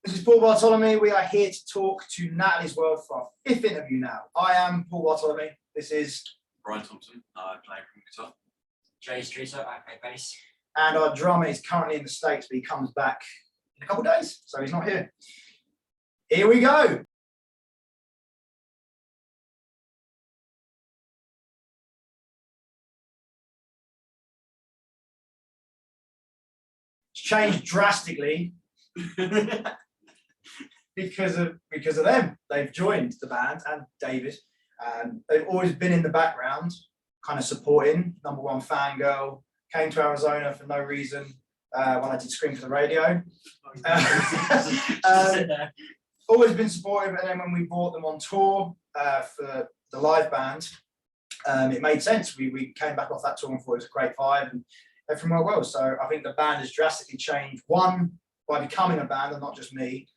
This is Paul Bartolome. We are here to talk to Natalie's World for our 5th interview now. I am Paul Bartolome. This is Brian Thompson. I play guitar. Jay Streeter, I play bass. And our drummer is currently in the States, but he comes back in a couple of days, so he's not here. Here we go. It's changed drastically because of them. They've joined the band, and David. They've always been in the background, kind of supporting. #1 fangirl. Came to Arizona for no reason when I did Scream for the Radio. Always been supportive, and then when we brought them on tour for the live band, it made sense. We came back off that tour and thought it was a great vibe, and everything went well. So I think the band has drastically changed. One, by becoming a band and not just me,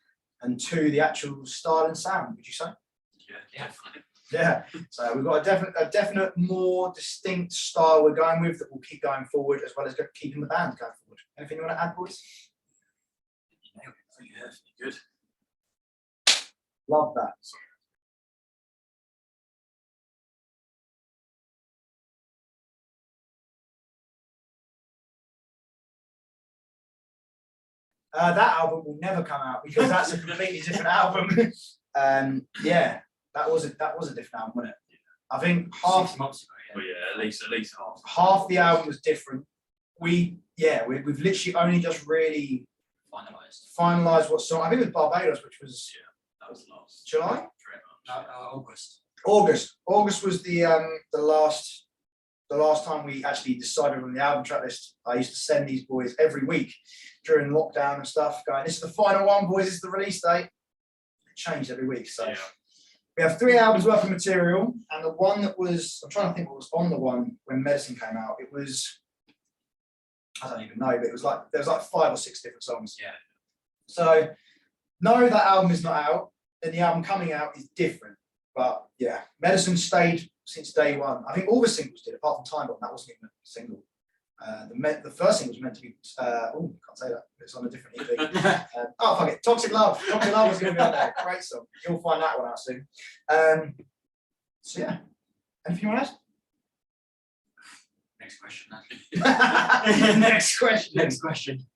and two, the actual style and sound. Would you say? Yeah, definitely. Yeah, so we've got a definite more distinct style we're going with that will keep going forward, as well as keeping the band going forward. Anything you want to add, boys? Yeah, good. Love that. That album will never come out because that's a completely different album. Yeah, that was a different album, wasn't it? Yeah. I think half 6 months ago. Well, yeah, at least half. Half the album was different. We've literally only just really finalised what song. I think it was Barbados, which was that was last July. August. August was the last time we actually decided on the album track list. I used to send these boys every week during lockdown and stuff, going, "This is the final one, boys. This is the release date." It changed every week, so. Yeah. We have 3 albums worth of material, and the one that was, I'm trying to think what was on the one when Medicine came out. It was, I don't even know, but it was like, there was like 5 or 6 different songs. Yeah. So, no, that album is not out, and the album coming out is different. But yeah, Medicine stayed since day one. I think all the singles did, apart from Time Bomb. That wasn't even a single. The first single was meant to be, oh, can't say that. It's on a different EP. Oh, fuck it. Toxic Love. Toxic Love was going to be on there. Great song. You'll find that one out soon. So, yeah. Anything you want to ask? Next question. Next question. Next question.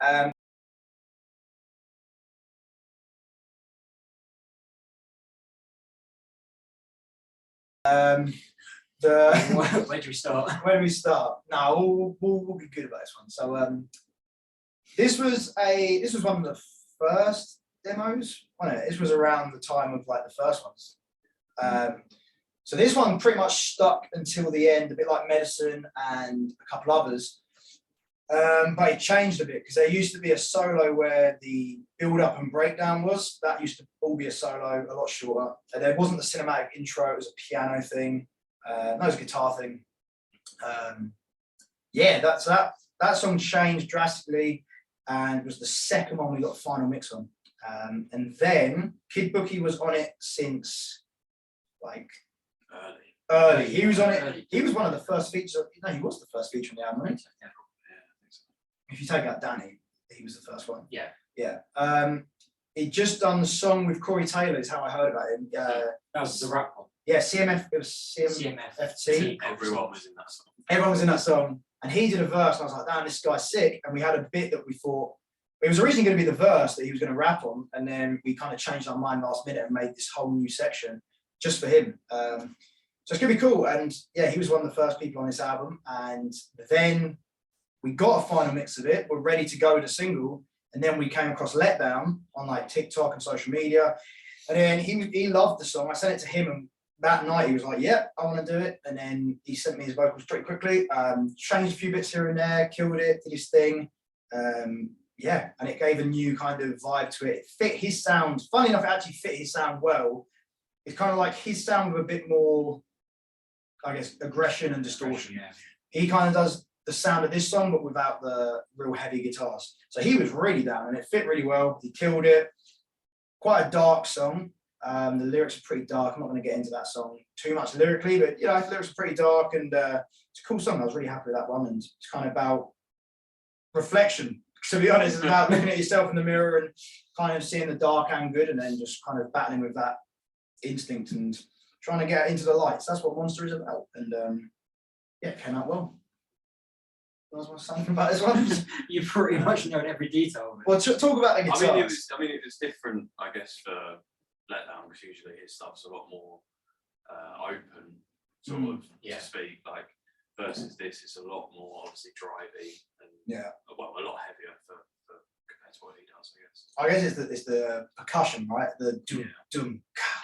Where do we start? Where do we start? No, we'll be good about this one. So this was one of the first demos, wasn't it? This was around the time of like the first ones. So this one pretty much stuck until the end, a bit like Medicine and a couple others. But it changed a bit because there used to be a solo where the build-up and breakdown was. That used to all be a solo, a lot shorter. And there wasn't the cinematic intro, it was a piano thing. No, it was a guitar thing. Yeah, that song changed drastically, and it was the second one we got a final mix on. And then Kid Bookie was on it since like early. He was on it. He was one of the first features. No, he was the first feature on the album, right? Yeah, I think so. If you take out Danny, he was the first one. Yeah. Yeah. He'd just done the song with Corey Taylor, is how I heard about him. That was the rap one. Yeah, CMF. It was CMFT. Everyone was in that song. Everyone was in that song, and he did a verse, and I was like, "Damn, this guy's sick." And we had a bit that we thought it was originally going to be the verse that he was going to rap on, and then we kind of changed our mind last minute and made this whole new section just for him. So it's going to be cool. And yeah, he was one of the first people on this album, and then we got a final mix of it. We're ready to go with a single, and then we came across Letdown on like TikTok and social media, and then he loved the song. I sent it to him, and that night he was like, "Yeah, I want to do it." And then he sent me his vocals pretty quickly. Changed a few bits here and there, killed it, did his thing. Yeah, and it gave a new kind of vibe to it. It fit his sound. Funny enough, it actually fit his sound well. It's kind of like his sound with a bit more, I guess, aggression and distortion. Yeah. He kind of does the sound of this song, but without the real heavy guitars. So he was really down, and it fit really well. He killed it. Quite a dark song. The lyrics are pretty dark. I'm not going to get into that song too much lyrically, but you know, the lyrics are pretty dark, and it's a cool song. I was really happy with that one, and it's kind of about reflection, To be honest, it's about looking at yourself in the mirror and kind of seeing the dark and good, and then just kind of battling with that instinct and trying to get into the lights. That's what Monster is about. And yeah, it came out well. You guys want to say something about this one? You pretty much know every detail of it. Well, talk about the guitars. It was different, I guess, for Letdown, because usually his stuff's a lot more open, sort of, to speak, like, versus this, it's a lot more, obviously, drivey and, well, a lot heavier for compared to what he does, I guess. I guess it's the percussion, right? The dum, dum,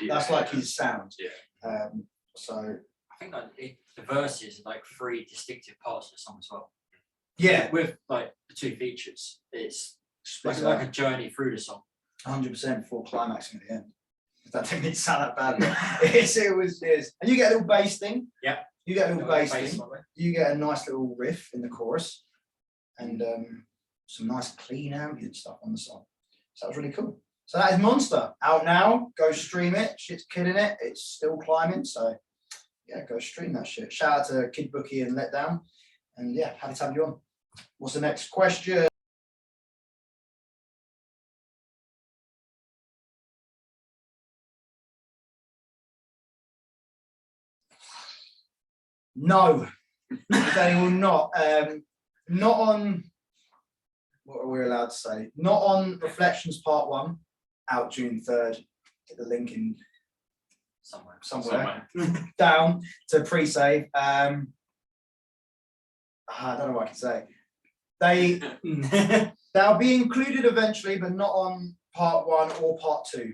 that's like his sound. Yeah. So I think like the verses are like 3 distinctive parts of the song as well. yeah, With like the 2 features, it's split like a journey through the song. 100% before climaxing at the end. That didn't mean to sound that bad. But it was. And you get a little bass thing. Yeah. You get a little bass bass thing. on it. You get a nice little riff in the chorus, and some nice clean ambient stuff on the song. So that was really cool. So that is Monster out now. Go stream it. Shit's killing it. It's still climbing. So yeah, go stream that shit. Shout out to Kid Bookie and Letdown. And yeah, happy to have you on. What's the next question? No, they will not. Not on, what are we allowed to say? Not on Reflections Part 1, out June 3rd. Get the link in somewhere. Down to pre-save. I don't know what I can say. They'll be included eventually, but not on Part 1 or Part 2.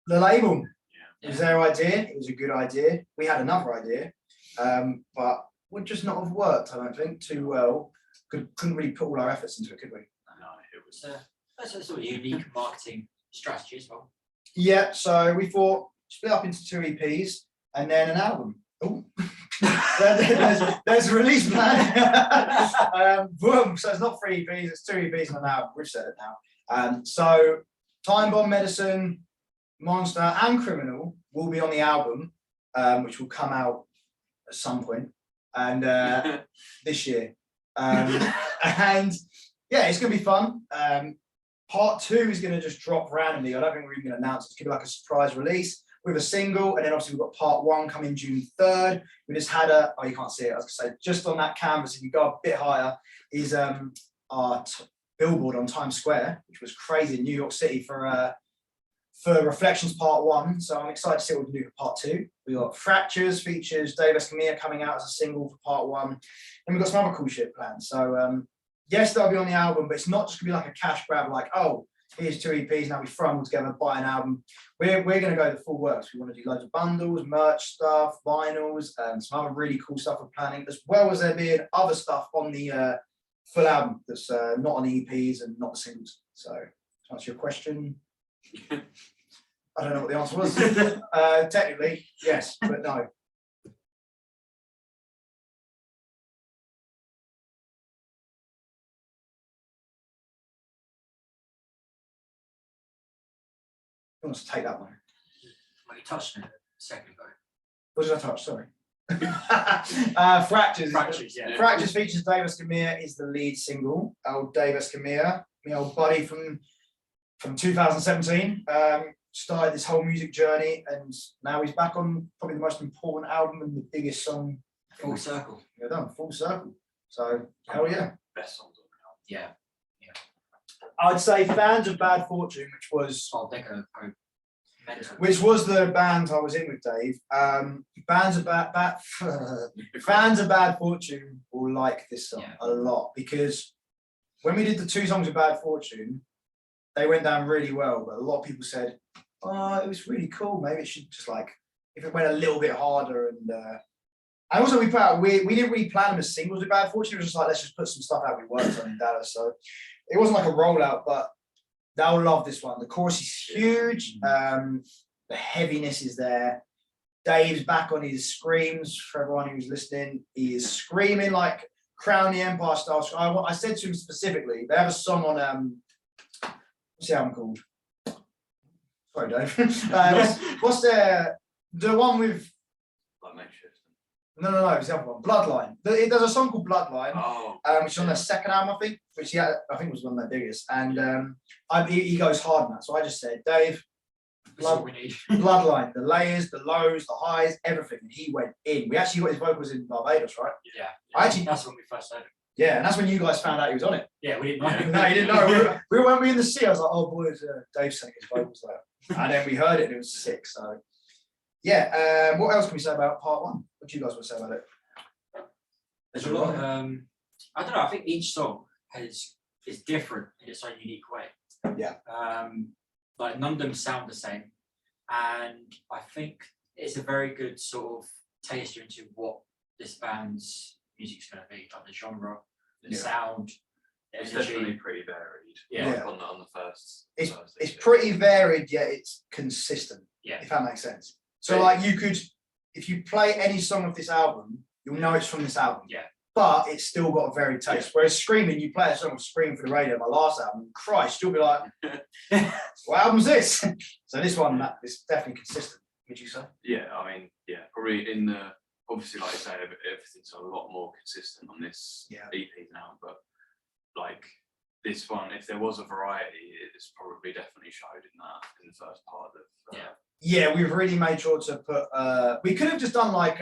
The label, it was their idea. It was a good idea. We had another idea, but would just not have worked, I don't think, too well. Couldn't really put all our efforts into it, could we? No, it was. That's a sort of unique marketing strategy as well. Yeah, so we thought split up into 2 EPs and then an album. Oh, there's a release plan. Boom. So it's not 3 EPs, it's 2 EPs and an album. We've said it now. So Time Bomb Medicine, Monster and Criminal will be on the album, which will come out at some point and this year. And yeah, it's gonna be fun. Part 2 is gonna just drop randomly. I don't think we're even gonna announce it. It's gonna be like a surprise release with a single, and then obviously we've got Part 1 coming June 3rd. We just had oh, you can't see it. I was gonna say, just on that canvas, if you go a bit higher, is our billboard on Times Square, which was crazy in New York City for Reflections Part 1, so I'm excited to see what we can do for Part 2. We got Fractures features Dave Escamilla coming out as a single for Part 1, and we've got some other cool shit planned. So yes, they'll be on the album, but it's not just gonna be like a cash grab, like, oh, here's 2 EPs, now we throw them all together, buy an album. We're gonna go the full works. We want to do loads of bundles, merch stuff, vinyls, and some other really cool stuff we're planning, as well as there being other stuff on the full album that's not on the EPs and not the singles. So to answer your question, I don't know what the answer was. Technically, yes, but no. Who wants to take that one? Well, you touched on it a second ago. What did I touch? Sorry. Fractures. Fractures, yeah. Fractures features Dave Escamilla is the lead single. Old Dave Escamilla, my old buddy from 2017. Started this whole music journey, and now he's back on probably the most important album and the biggest song. Full circle. Yeah, done full circle. So hell yeah. Best songs on the album. Yeah. I'd say Fans of Bad Fortune, which was the band I was in with Dave. Fans of Bad Fortune will like this song a lot, because when we did the 2 songs of Bad Fortune, they went down really well, but a lot of people said, oh, it was really cool. Maybe it should just, like, if it went a little bit harder. And also we put out, we didn't really plan them as singles with Bad Fortune. It was just like, let's just put some stuff out we worked on in Dallas. So it wasn't like a rollout, but they'll love this one. The chorus is huge. The heaviness is there. Dave's back on his screams. For everyone who's listening, he is screaming like Crown the Empire style. I said to him specifically, they have a song on, what's the album called? Sorry, Dave. What's the one with? Like makeshift. No, it's the other one. Bloodline. There's a song called Bloodline, Oh, which is on their second album, I think, which I think was one of their biggest. And he goes hard on that. So I just said, Dave, That's all we need. Bloodline, the layers, the lows, the highs, everything. And he went in. We actually got his vocals in Barbados, right? Yeah. That's when we first heard it. Yeah, and that's when you guys found out he was on it. Yeah, we didn't know. No, you didn't know. We were in the sea. I was like, oh boys, Dave sang his vocals there. And then we heard it and it was sick. So yeah, what else can we say about part one? What do you guys want to say about it? There's a lot. I don't know. I think each song is different in its own unique way. Yeah. Like none of them sound the same, and I think it's a very good sort of taster into what this band's music's going to be, like the genre, the sound, the it's energy. definitely pretty varied. Yeah. Like on the first. It's pretty varied, yet it's consistent. Yeah. If that makes sense. So like you could, if you play any song of this album, you'll know it's from this album. Yeah. But it's still got a varied taste. Whereas Screaming, you play a song of Scream for the radio, my last album, Christ, you'll be like, what album's this? So this one, is definitely consistent, would you say? Yeah, I mean, yeah, probably in the, obviously, like I say, everything's a lot more consistent on this EP now, but like this one, if there was a variety, it's probably definitely showed in the first part of. Yeah, we've really made sure to put, we could have just done like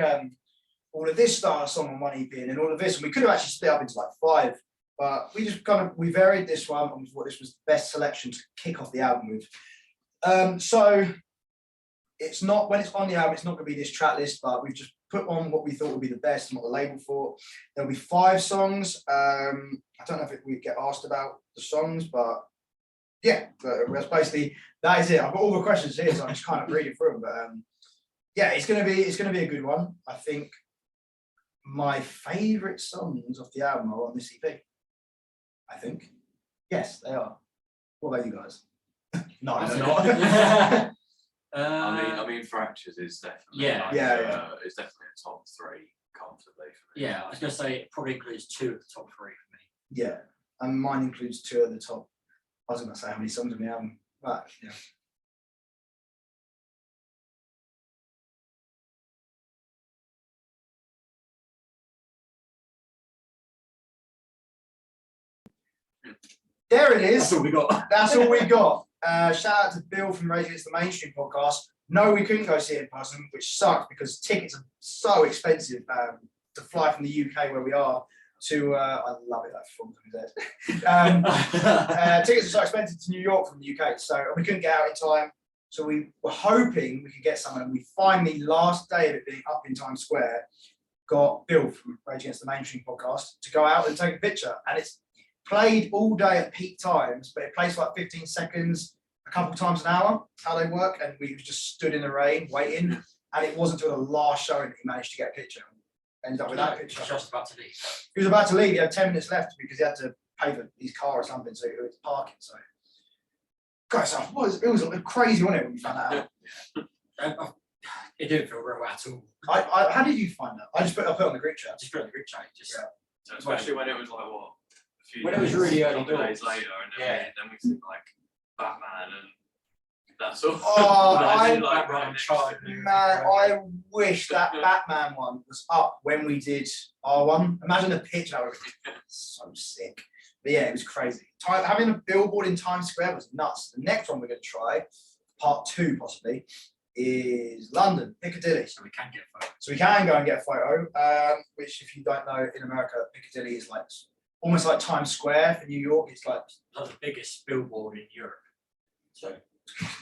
all of this style song on one EP and then all of this, and we could have actually split up into like 5, but we just we varied this one and we thought this was the best selection to kick off the album with. So it's not, when it's on the album, it's not going to be this track list, but we've just put on what we thought would be the best and what the label thought. There'll be 5 songs. I don't know if we get asked about the songs, but yeah, that's basically, that is it. I've got all the questions here, so I'm just kind of reading through them, but yeah, it's gonna be a good one. I think my favourite songs of the album are on this EP. I think. Yes, they are. What about you guys? No, they're not. I mean, Fractures is definitely it's definitely a top 3 comfortably for me. Yeah, I was going to say it probably includes 2 of the top 3 for me. Yeah, and mine includes 2 of the top. I was going to say how many songs on the album, but yeah. There it is. That's all we got. That's all we got. Shout out to Bill from Rage Against the Mainstream podcast. No, we couldn't go see it in person, which sucks because tickets are so expensive to fly from the UK where we are to, I love it, that film. Tickets are so expensive to New York from the UK, so we couldn't get out in time. So we were hoping we could get someone, and we finally, last day of it being up in Times Square, got Bill from Rage Against the Mainstream podcast to go out and take a picture. And it's played all day at peak times, but it plays for like 15 seconds, a couple times an hour, how they work. And we just stood in the rain waiting. And it wasn't until the last showing that he managed to get a picture. Ended up with that picture. He was just about to leave. He was about to leave. He had 10 minutes left because he had to pay for his car or something, so it was parking. So, guys, it was a crazy, wasn't it, when you found that out? It didn't feel real at all. How did you find that? I put it on the group chat. Just put it on the group chat. Just So especially when it was like what? When it was really early days later, and then we see like Batman and that sort of. Oh, Man, I wish that Batman one was up when we did our one. Imagine the pitch. That was so sick. But yeah, it was crazy. Having a billboard in Times Square was nuts. The next one we're going to try, part 2 possibly, is London, Piccadilly. So we can get a photo. So we can go and get a photo, which if you don't know, in America, Piccadilly is like almost like Times Square for New York. It's like the biggest billboard in Europe. So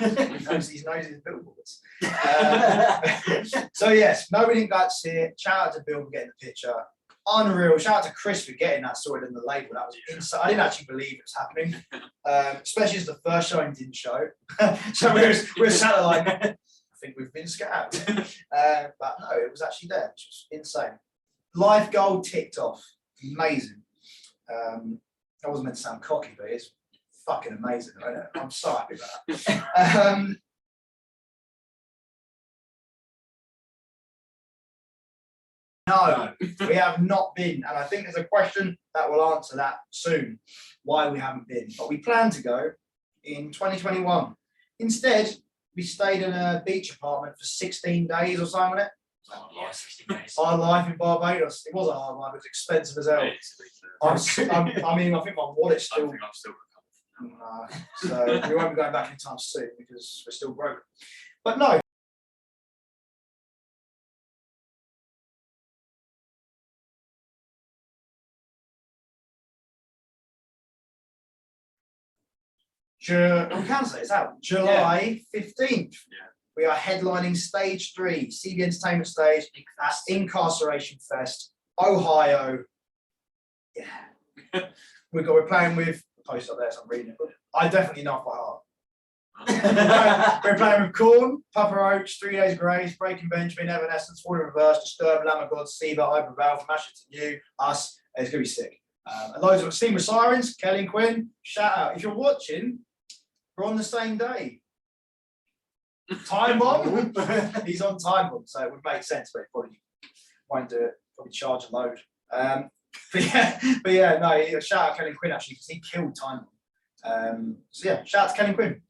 he knows his billboards. So yes, nobody think that's it. Shout out to Bill for getting the picture. Unreal. Shout out to Chris for getting that sorted in the label. That was insane. I didn't actually believe it was happening, especially as the first showing didn't show. So we're sat there like, I think we've been scammed. But no, it was actually there, which was insane. Live goal ticked off. Amazing. I wasn't meant to sound cocky, but it's fucking amazing. I'm so happy about that. No, we have not been. And I think there's a question that will answer that soon, why we haven't been. But we plan to go in 2021. Instead, we stayed in a beach apartment for 16 days or something on it. Yeah, 60 days. Hard life in Barbados. It was a hard life. It was expensive as hell. Yeah, to be fair. I mean, I think my wallet's I still. think I'm still recovering. So we won't be going back anytime soon because we're still broke. But no. We can say it's out. July 15th. Yeah. We are headlining stage 3, CV Entertainment Stage at Incarceration Fest, Ohio. Yeah. We're playing with, post up there, so I'm reading it. I definitely know by heart. We're playing with Korn, Papa Roach, 3 Days Grace, Breaking Benjamin, Evanescence, Fall in Reverse, Disturbed, Lamb of God, Siva, Hyper Valve, Mash It to You, us. It's gonna be sick. And loads of Steam with Sirens, Kelly and Quinn. Shout out. If you're watching, we're on the same day. Time bomb. He's on time bomb, so it would make sense, but he probably won't do it. Probably charge a load. But yeah, no. Shout out Kelly and Quinn actually because he killed time bomb. So yeah, shout out to Kelly and Quinn.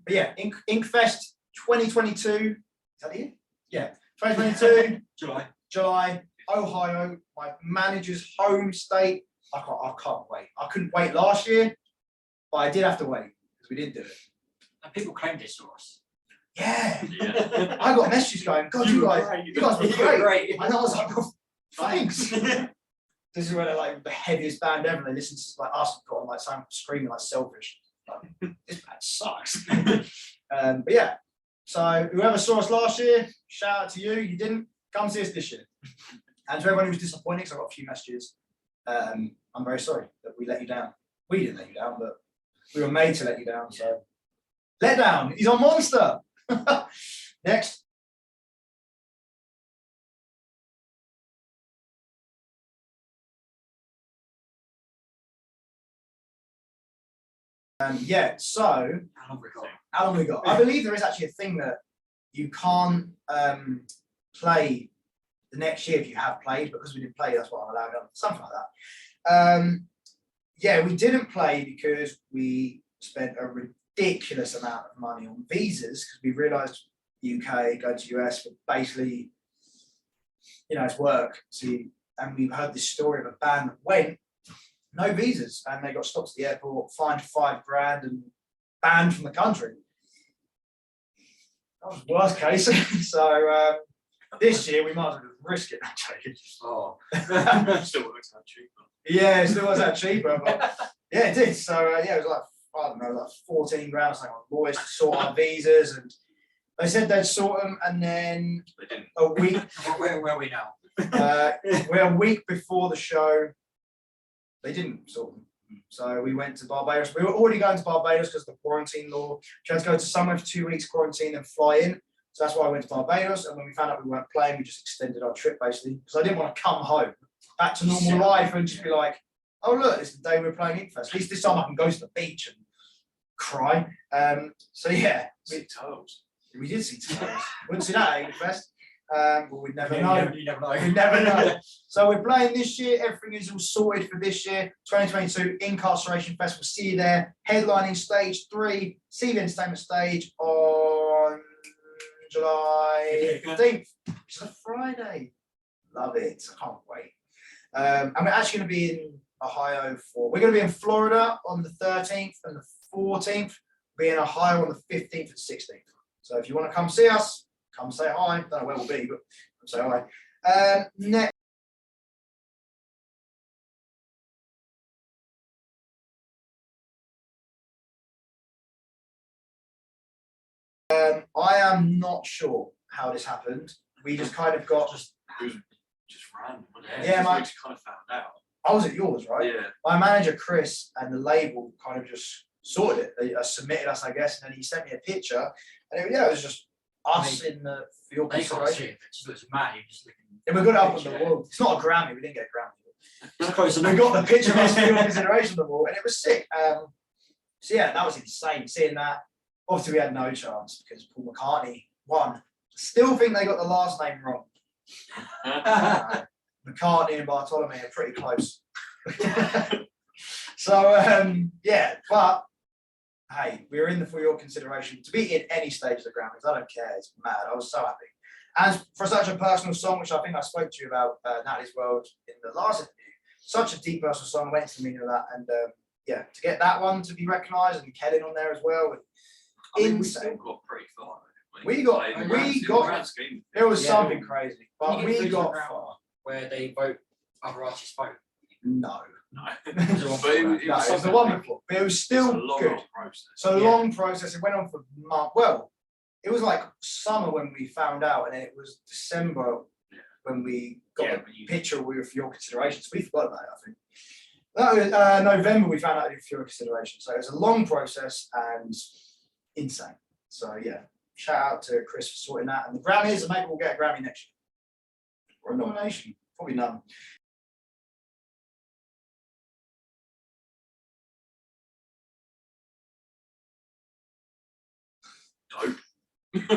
But yeah, Inkfest 2022. Is that the year? Yeah, 2022. July, Ohio. My manager's home state. I can't wait. I couldn't wait last year, but I did have to wait because we didn't do it. And people claimed they saw us. Yeah. Yeah. I got messages going, God, you guys were great. And I was like, oh, thanks. This is where they're like the heaviest band ever. They listen to like us got on like sound screaming like Selfish. Like, this band sucks. But yeah. So whoever saw us last year, shout out to you. You didn't come see us this year. And to everyone who was disappointed, because I got a few messages. I'm very sorry that we let you down. We didn't let you down, but we were made to let you down. So let down. He's on Monster. Next. Yeah, so How long we got? how long we got? I believe there is actually a thing that you can't play the next year if you have played, because we didn't play, that's what I'm allowed on, something like that. Yeah, we didn't play because we spent a ridiculous amount of money on visas because we realised UK, go to US, but basically, you know, it's work. See, and we've heard this story of a band that went, no visas, and they got stopped at the airport, fined $5,000 and banned from the country. That was worst case. So this year we might as well just risk it. Oh. Still works out cheaper. Yeah, it still was that cheaper, but yeah, it did. So yeah, it was like, I don't know, like $14,000 or something on lawyers to sort our visas, and they said they'd sort them, and then They didn't. a week, Where are we now? we're a week before the show, they didn't sort them. So we went to Barbados. We were already going to Barbados because of the quarantine law. You had to go to somewhere for 2 weeks quarantine and fly in. So that's why I went to Barbados. And when we found out we weren't playing, we just extended our trip basically because I didn't want to come home back to normal life and just be like, oh look, it's the day we're playing Inkfest. At least this time I can go to the beach and cry. So yeah, we did see turtles. Wouldn't see that at Inkfest. But we'd never know. You never know. We never know. So we're playing this year. Everything is all sorted for this year. 2022 Incarceration Fest. We'll see you there. Headlining stage 3, CV Entertainment Stage on July 15th, which is a Friday. Love it. I can't wait. And we're actually going to be in Ohio we're going to be in Florida on the 13th and the 14th. We'll be in Ohio on the 15th and 16th. So if you want to come see us, come say hi. Don't know where we'll be, but come say hi. Next. I am not sure how this happened. We just kind of got Just random. Wasn't it? Yeah, Just mate. we just kind of found out. I was at yours, right? Yeah. My manager Chris and the label kind of just sorted it. They submitted us, I guess, and then he sent me a picture, and it was just us in the field They can't see consideration. it, it just looks mad. You just looking. And we got it up on the wall. It's not a Grammy. We didn't get a Grammy. It's close We enough. got the picture of us field consideration on the wall, and it was sick. So yeah, that was insane. Seeing that, obviously we had no chance because Paul McCartney won. Still think they got the last name wrong. McCartney and Bartolome are pretty close. So yeah, but hey, we're in the For Your Consideration. To be in any stage of the Grammys, I don't care. It's mad. I was so happy. And for such a personal song, which I think I spoke to you about, Natalie's World, in the last interview, such a deep personal song, I went into the meaning of that. And yeah, to get that one to be recognised and Kellen on there as well. And I mean, we still got pretty far. It was something crazy. But we got far. Where they vote, other artists vote. No. No. It was the one before, but it was still good. It's a long process. It went on for months. Well, it was like summer when we found out, and then it was December when we got a picture we were For Your Consideration. So we forgot about it, I think. That was November we found out it was For Your Consideration. So it was a long process and insane. So yeah, shout out to Chris for sorting that. And the Grammys, and maybe we'll get a Grammy next year. Or a nomination. Probably none.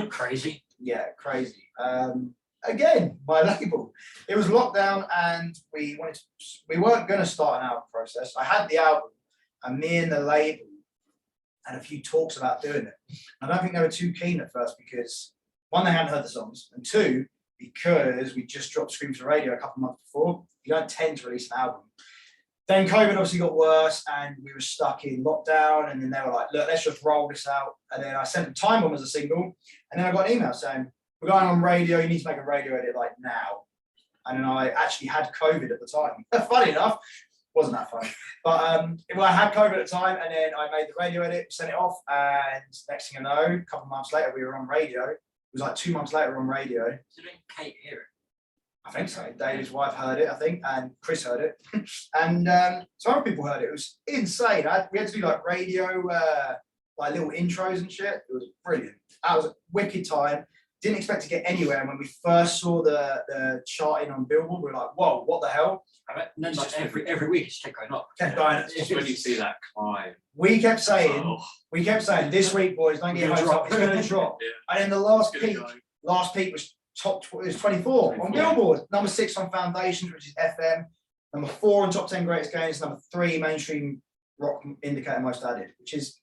Crazy. Yeah, crazy. Again, my label. It was lockdown, and we weren't going to start an album process. I had the album, and me and the label had a few talks about doing it. I don't think they were too keen at first because one, they hadn't heard the songs, and two, because we just dropped Scream for Radio a couple of months before. You don't tend to release an album. Then COVID obviously got worse, and we were stuck in lockdown. And then they were like, "Look, let's just roll this out." And then I sent them Time Bomb as a single, and then I got an email saying, "We're going on radio. You need to make a radio edit like now." And then I actually had COVID at the time. Funny enough, wasn't that funny? But well, I had COVID at the time, and then I made the radio edit, sent it off, and next thing I know, a couple of months later, we were on radio. It was like 2 months later on radio. Didn't Kate hear it? I think so. David's wife heard it, I think, and Chris heard it, and some other people heard it. It was insane. We had to do like radio, like little intros and shit. It was brilliant. That was a wicked time. Didn't expect to get anywhere. And when we first saw the charting on Billboard, we were like, "Whoa, what the hell?" And then like every week it's kept going up. Kept going. It's just when you see that climb. We kept saying, this week, boys, don't get your hopes up. It's going to drop. Yeah. And then the last peak was it was 24 on Billboard, number 6 on Foundations, which is FM, number 4 on Top 10 Greatest Gains, number 3 mainstream rock indicator most added, which is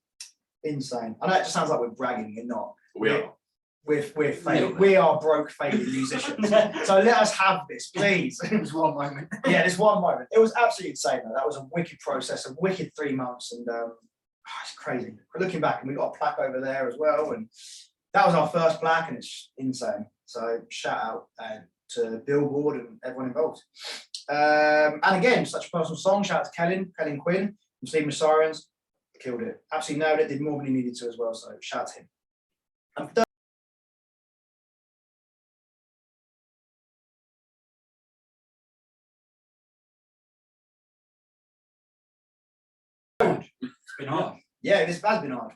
insane. I know it just sounds like we're bragging, you're not. We're failing. We are broke failing musicians. So let us have this, please. It was one moment. Yeah, this one moment. It was absolutely insane though. That was a wicked process, a wicked 3 months, and it's crazy. We're looking back, and we got a plaque over there as well, and that was our first plaque, and it's insane. So shout out to Billboard and everyone involved. And again, such a personal song. Shout out to Kellen Quinn from Stephen Sirens. Killed it. Absolutely nailed it. Did more than he needed to as well. So shout out to him. And It's been hard. yeah, this has been hard.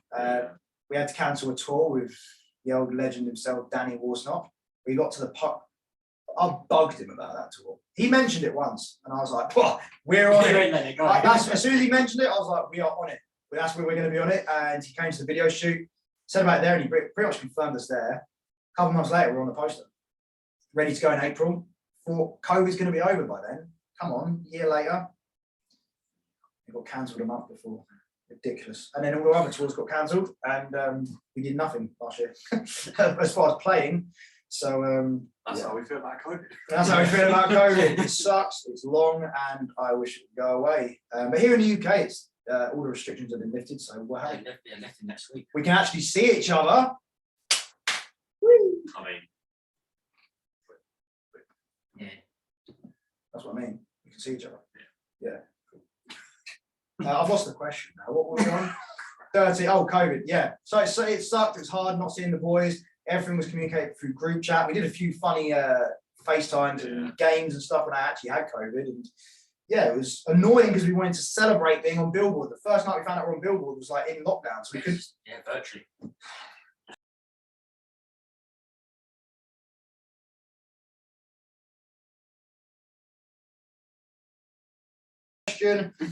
We had to cancel a tour with the old legend himself, Danny Warsnop. We got to the pub. I bugged him about that tour. He mentioned it once, and I was like, "Well, we're on it." Like, as soon as he mentioned it, I was like, "We are on it. That's where we're going to be on it." And he came to the video shoot, said about it there, and he pretty much confirmed us there. A couple of months later, we're on the poster, ready to go in April. Thought COVID's going to be over by then. Come on, a year later, it got cancelled a month before. Ridiculous. And then all the other tours got cancelled, and we did nothing last year as far as playing. So that's how we feel about COVID. That's how we feel about COVID. It sucks. It's long, and I wish it would go away. But here in the UK, it's all the restrictions have been lifted, so we're happy. They're lifted next week. We can actually see each other. I mean, yeah, that's what I mean. We can see each other. Yeah. I've lost the question now. What were we on? 30. Oh, COVID. Yeah. So it sucked. It was hard not seeing the boys. Everything was communicated through group chat. We did a few funny FaceTimes and games and stuff when I actually had COVID. And yeah, it was annoying because we wanted to celebrate being on Billboard. The first night we found out we're on Billboard was like in lockdown. So we could. Yeah, virtually.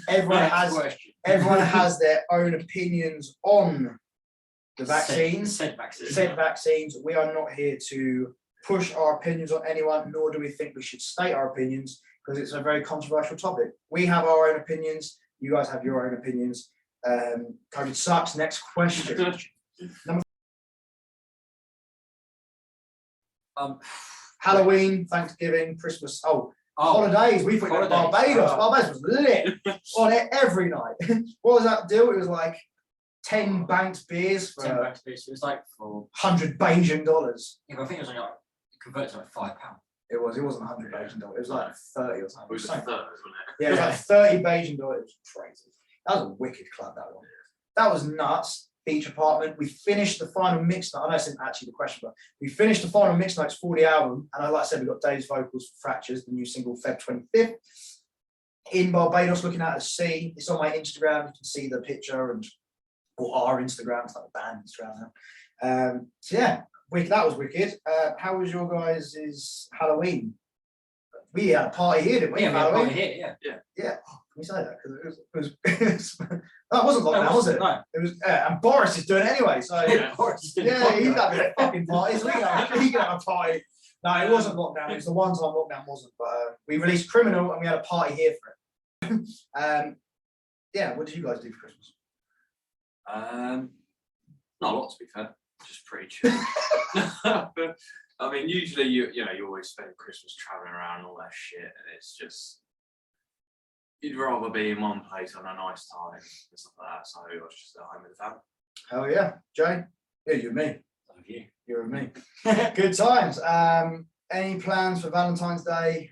Everyone has their own opinions on the vaccines. Said vaccines. We are not here to push our opinions on anyone, nor do we think we should state our opinions because it's a very controversial topic. We have our own opinions. You guys have your own opinions. COVID sucks. Next question. Halloween, Thanksgiving, Christmas. Oh, holidays. We forgot Barbados. Barbados was lit on it every night. What was that deal? It was like 10 banked beers for 10 bags of beers. It was like for $100 Bajan. yeah, but I think it was only like converted to like £5. It wasn't $100 Bajan. It was like 30 or something. It was a third, wasn't it? Yeah, it was like 30 Bajan. It was crazy. That was a wicked club, that one. That was nuts. Beach apartment. We finished the final mix night. I know that's isn't actually the question, but we finished the final mix nights for the album. And like I said, we got Dave's vocals for Fractures, the new single, Feb 25th. In Barbados, looking at the sea. It's on my Instagram. You can see the picture or our Instagram. It's like a band Instagram now. So yeah, that was wicked. How was your guys' Halloween? We had a party here, didn't we? Yeah, we had a Halloween? party here, yeah. Yeah. Can we say that? Because it was that wasn't lockdown, was it? No. It was, and Boris is doing it anyway. So Yeah, Boris is doing yeah, it. he's having a fucking party. So he can have a party. No, it wasn't lockdown. It was the one time lockdown wasn't. But we released Criminal and we had a party here for it. Yeah. What did you guys do for Christmas? Not a lot, to be fair. Just pretty chill. But, I mean, usually you always spend Christmas traveling around and all that shit, and it's just you'd rather be in one place on a nice time and stuff like that. So I was just at home with the family. Hell yeah, Jay. Yeah, you and me. Love you. You and me. Good times. Any plans for Valentine's Day?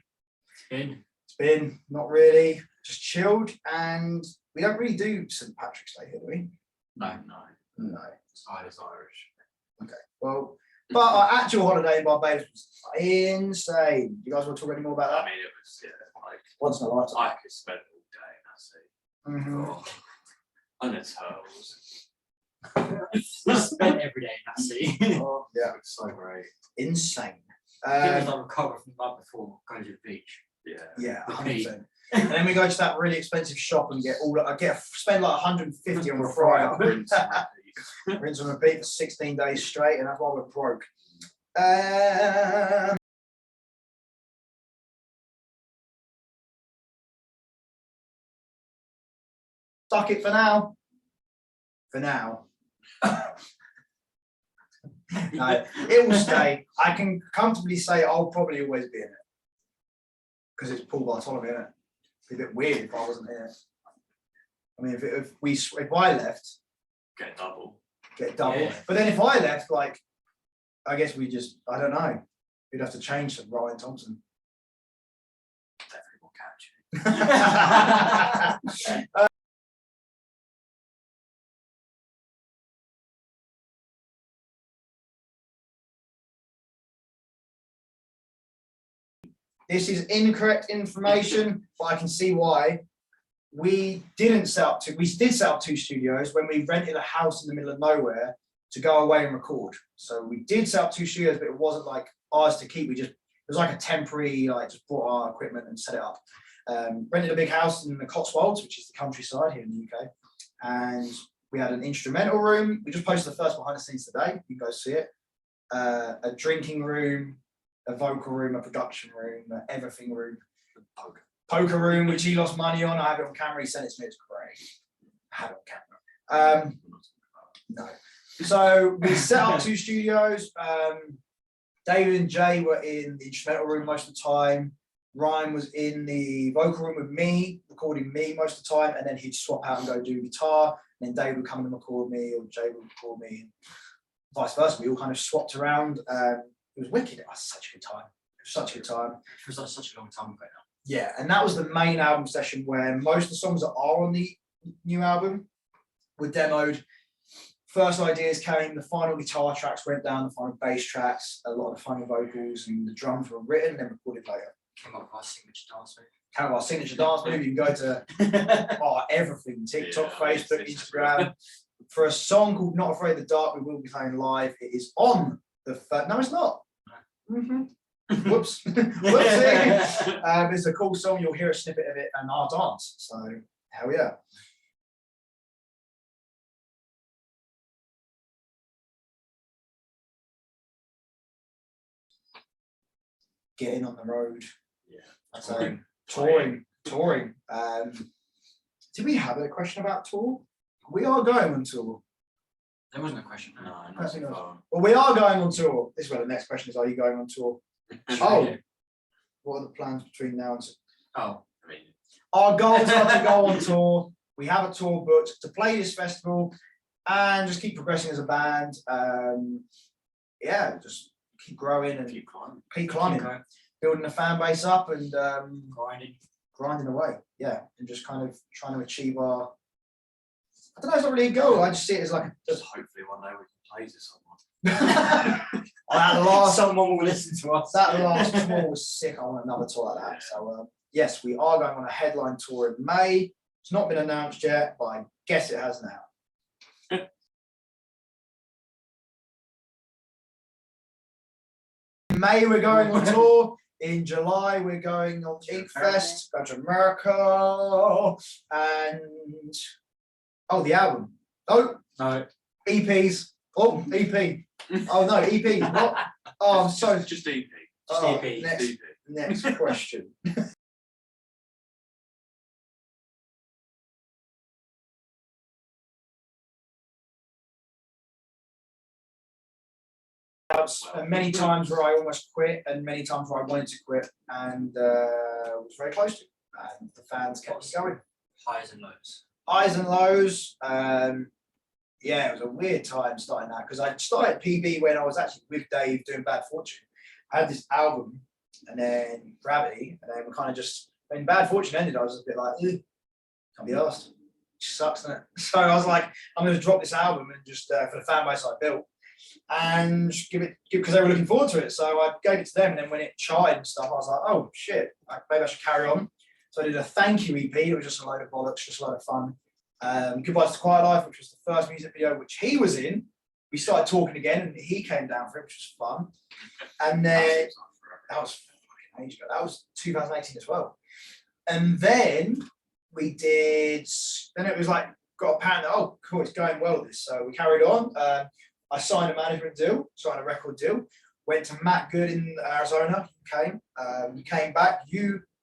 It's been not really. Just chilled, and we don't really do St. Patrick's Day here, do we? No. No. It's Irish. Okay. Well, but our actual holiday in Barbados was insane. You guys want to talk any more about I that? mean, it was like Once in a lifetime. I could spend all day in that sea. Mhm. Oh, and the turtles. We spent every day in that sea. Oh, Yeah. it's so great. Insane. I think it was like recover from the night before going to the beach. Yeah. Yeah, The 100%. And then we go to that really expensive shop and spend like 150 on a fryer. Rinse and repeat. Rinse and repeat for 16 days straight, and that's why we're broke. Stuck it for now. For now. No, it will stay. I can comfortably say I'll probably always be in it. Because it's Paul Bartolome, isn't it? It'd be a bit weird if I wasn't in it. I mean, if I left, Get double. get double. Yeah. But then if I left, like, I guess I don't know. We'd have to change to Ryan Thompson. Definitely will catch you. This is incorrect information, but I can see why. We did set up two studios when we rented a house in the middle of nowhere to go away and record. So we did set up two studios, but it wasn't like ours to keep. It was like a temporary, like just brought our equipment and set it up. Rented a big house in the Cotswolds, which is the countryside here in the UK. And we had an instrumental room. We just posted the first behind the scenes today. You can go see it. A drinking room, a vocal room, a production room, an everything room, poker room, which he lost money on. I have it on camera. He sent it to me. It's great. I have it on camera. No. So we set up two studios. David and Jay were in the instrumental room most of the time. Ryan was in the vocal room with me, recording me most of the time, and then he'd swap out and go do guitar. And then David would come and record me, or Jay would record me, and vice versa. We all kind of swapped around. It was wicked. It was such a good time. It was such a good time. It was like such a long time ago now. Yeah, and that was the main album session where most of the songs that are on the new album were demoed. First ideas came, the final guitar tracks went down, the final bass tracks, a lot of the final vocals, and the drums were written and then recorded later. Came up with our signature dance move. Kind of our signature dance move. You can go to everything, TikTok, Yeah, Facebook, it's Instagram. For a song called Not Afraid of the Dark, we will be playing live. It is on the no, it's not. Whoops. Whoopsie. It's a cool song. You'll hear a snippet of it and our dance. So hell yeah. Getting on the road. Yeah. So touring. Did we have a question about tour? We are going on tour. There wasn't a question. No, not That's so enough. far. Well, we are going on tour. This is where the next question is: are you going on tour? Oh, what are the plans between now and? Oh, I mean, Our goals are to go on tour. We have a tour booked to play this festival and just keep progressing as a band. Yeah, just keep growing and keep climbing. keep climbing, going. building a fan base up and Grinding. away. Yeah, and just kind of trying to achieve our. I don't know. It's not really a goal. I just see it as like Just hopefully one day we can play to someone. that last. Someone will listen to us. That last tour was sick. I want another tour like that. So yes, we are going on a headline tour in May. It's not been announced yet, but I guess it has now. In May we're going on tour. In July we're going on Inkfest, go to America, and the album. Oh, No. EPs. Oh, EP. Oh no, EP. What? Oh, so Just EP. oh, EP. next question. Many times where I almost quit, and many times where I wanted to quit, and was very close to. And the fans kept me going. Highs and lows. Highs and lows. Yeah, it was a weird time starting that because I started PB when I was actually with Dave doing Bad Fortune. I had this album and then Gravity, and then we kind of just when Bad Fortune ended, I was a bit like, can't be asked. It sucks, doesn't it? So I was like, I'm going to drop this album and just for the fan base I built and give it because they were looking forward to it. So I gave it to them, and then when it charted and stuff, I was like, oh shit, maybe I should carry on. So I did a thank you EP. It was just a load of bollocks, just a load of fun. Goodbye to Quiet Life, which was the first music video which he was in. We started talking again, and he came down for it, which was fun. And then that was fucking age ago. That was 2018 as well. And then we did. Then it was like got a pan. Oh, cool, it's going well. This. So we carried on. I signed a management deal, signed a record deal. Went to Matt Good in Arizona. He came back.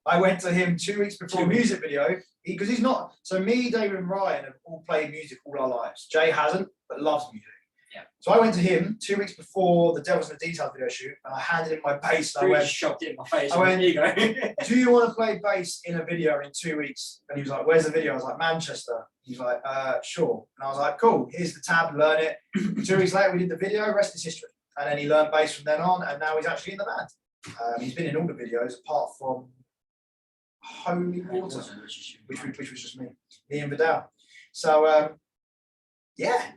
I went to him 2 weeks before a music video because he's not. So me, David, and Ryan have all played music all our lives. Jay hasn't, but loves music. Yeah. So I went to him 2 weeks before the Devils in the Details video shoot, and I handed him my bass. And I went, shoved it in my face. I went, here you go. do you want to play bass in a video in 2 weeks? And he was like, where's the video? I was like, Manchester. He's like, sure. And I was like, cool, here's the tab, learn it. 2 weeks later, we did the video, rest is history. And then he learned bass from then on, and now he's actually in the band. He's been in all the videos apart from Holy Water, which was just me and Vidal. So yeah,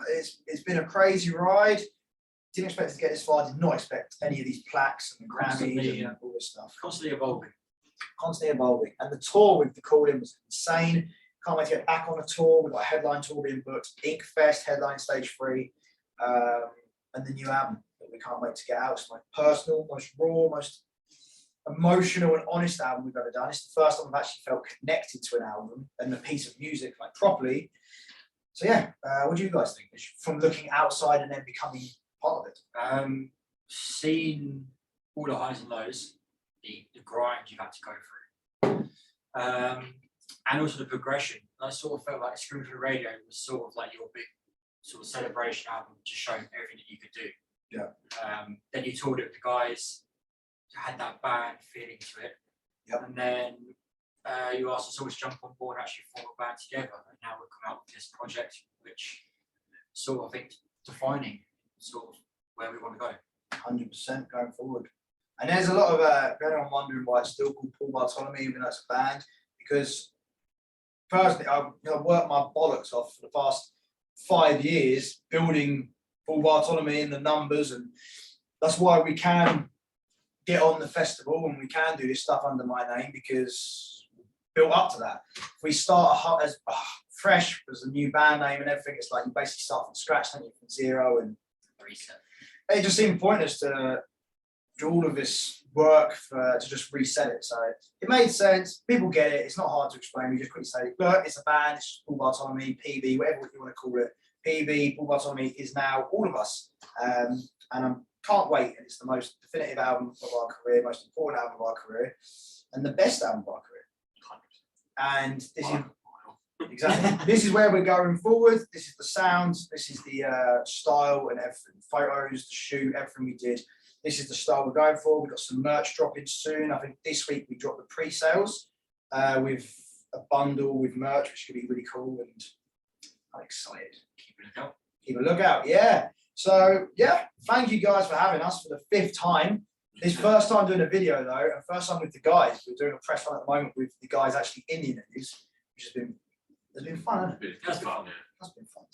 it's been a crazy ride. Didn't expect it to get this far. Did not expect any of these plaques and the Grammys and all this stuff. Constantly evolving. Constantly evolving. And the tour with the call-in was insane. Can't wait to get back on a tour. We've got a headline tour being booked. Inkfest, headline stage 3, and the new album that we can't wait to get out. It's my personal, most raw, most emotional and honest album we've ever done. It's the first time I've actually felt connected to an album and a piece of music like properly. So yeah, what do you guys think from looking outside and then becoming part of it? Seeing all the highs and lows, the grind you've had to go through, and also the progression. I sort of felt like Scream for the Radio was sort of like your big sort of celebration album, just showing everything that you could do. Yeah. Then you toured it with the guys, you had that band feeling to it. Yep. And then you asked us all to jump on board and actually form a band together. And now we've come out with this project, which sort of, I think, defining sort of where we want to go. 100% going forward. And there's a lot of anyone wondering why it's still called Paul Bartolome, even though it's a band, because personally, I've worked my bollocks off for the past 5 years building Paul Bartolome in the numbers, and that's why we can get on the festival and we can do this stuff under my name, because built up to that. If we start as fresh as a new band name and everything, it's like you basically start from scratch, don't you, from zero, and Reset. It just seemed pointless to do all of this work to just reset it. So it made sense. People get it. It's not hard to explain. We just quickly say, look, it's a band. It's Paul Bartolome, PB, whatever you want to call it. PB, Paul Bartolome is now all of us. And I can't wait. It's the most definitive album of our career, most important album of our career, and the best album of our career. And this is Exactly. This is where we're going forward. This is the sounds. This is the style and everything. Photos, the shoot, everything we did. This is the style we're going for. We've got some merch dropping soon. I think this week we dropped the pre-sales with a bundle with merch, which could be really cool. And I'm excited. Keep a lookout. Keep a lookout. Yeah. So yeah, thank you guys for having us for the 5th time. This first time doing a video though, and first time with the guys. We're doing a press run at the moment with the guys actually in the interviews, which has been fun. Hasn't it? That's fun. That's been fun.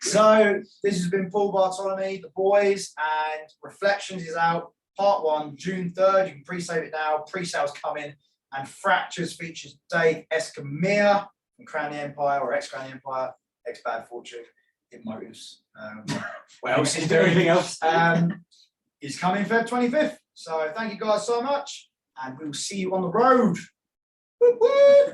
So this has been Paul Bartolome, the boys, and Reflections is out. Part 1, June 3rd. You can pre-save it now. Pre-sales coming, and Fractures features Dave Escamilla from Crown the Empire or ex-Crown the Empire, ex-Bad Fortune, in Motives. What else is doing? Anything else? He's coming Feb 25th. So thank you guys so much, and we'll see you on the road. Woo woo!